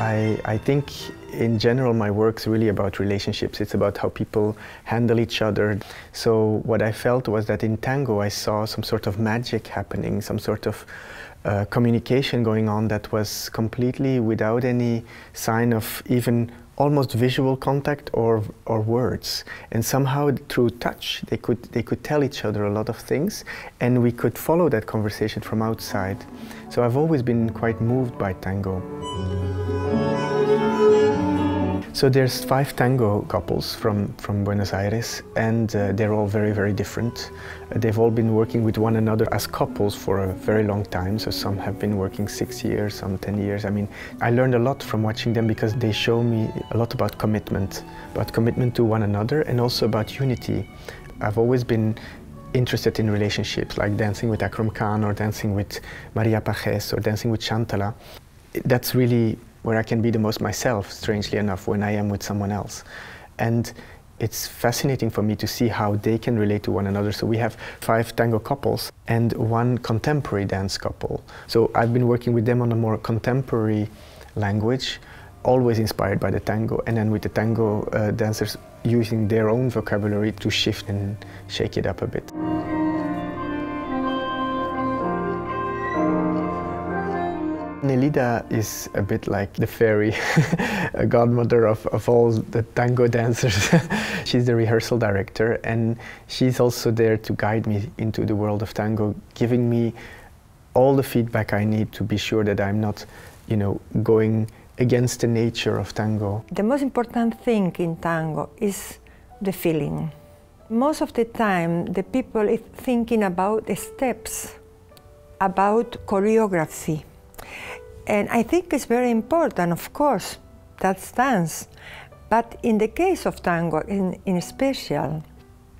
I think in general my work's really about relationships. It's about how people handle each other. So what I felt was that in tango I saw some sort of magic happening, some sort of communication going on that was completely without any sign of even almost visual contact or words, and somehow through touch they could tell each other a lot of things, and we could follow that conversation from outside. So I've always been quite moved by tango. So there's 5 tango couples from Buenos Aires, and they're all very, very different. They've all been working with one another as couples for a very long time. So some have been working 6 years, some 10 years. I mean, I learned a lot from watching them because they show me a lot about commitment to one another, and also about unity. I've always been interested in relationships, like dancing with Akram Khan or dancing with Maria Pajes or dancing with Shantala. That's really where I can be the most myself, strangely enough, when I am with someone else. And it's fascinating for me to see how they can relate to one another. So we have 5 tango couples and 1 contemporary dance couple. So I've been working with them on a more contemporary language, always inspired by the tango, and then with the tango dancers using their own vocabulary to shift and shake it up a bit. Nelida is a bit like the fairy a godmother of all the tango dancers. She's the rehearsal director, and she's also there to guide me into the world of tango, giving me all the feedback I need to be sure that I'm not, going against the nature of tango. The most important thing in tango is the feeling. Most of the time, the people is thinking about the steps, about choreography. And I think it's very important, of course, that's dance. But in the case of tango, in special,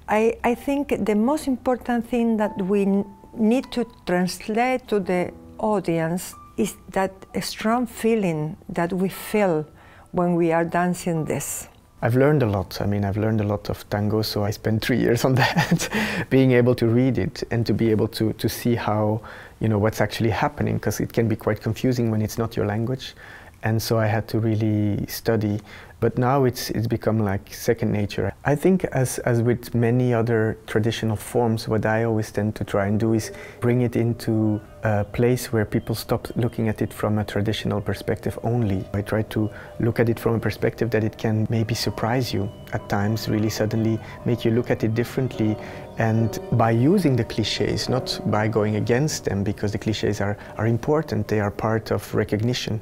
I think the most important thing that we need to translate to the audience is that strong feeling that we feel when we are dancing this. I've learned a lot. I mean, I've learned a lot of tango, so I spent 3 years on that, being able to read it and to be able to see how, what's actually happening, because it can be quite confusing when it's not your language. And so I had to really study. But now it's become like second nature. I think as with many other traditional forms, what I always tend to try and do is bring it into a place where people stop looking at it from a traditional perspective only. I try to look at it from a perspective that it can maybe surprise you at times, really suddenly make you look at it differently. And by using the cliches, not by going against them, because the cliches are important, they are part of recognition.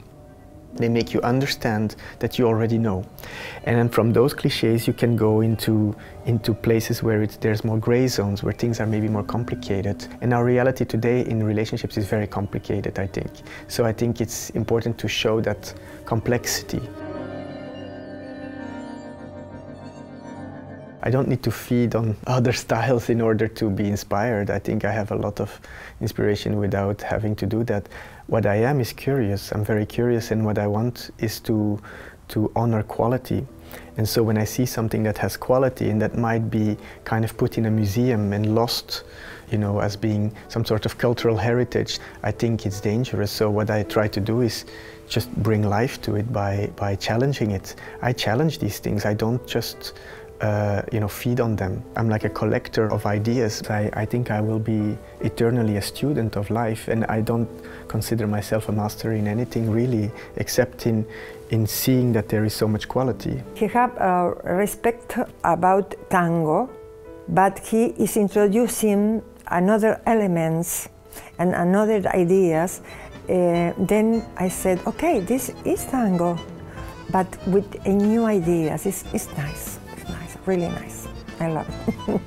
They make you understand that you already know. And then from those cliches you can go into places where there's more gray zones, where things are maybe more complicated. And our reality today in relationships is very complicated, I think. So I think it's important to show that complexity. I don't need to feed on other styles in order to be inspired. I think I have a lot of inspiration without having to do that. What I am is curious. I'm very curious, and what I want is to honor quality. And so when I see something that has quality and that might be kind of put in a museum and lost, as being some sort of cultural heritage, I think it's dangerous. So what I try to do is just bring life to it by challenging it. I challenge these things. I don't just feed on them. I'm like a collector of ideas. I think I will be eternally a student of life, and I don't consider myself a master in anything really, except in seeing that there is so much quality. He has respect about tango, but he is introducing another elements and another ideas. Then I said, okay, this is tango, but with a new ideas. It's nice. Really nice. I love it.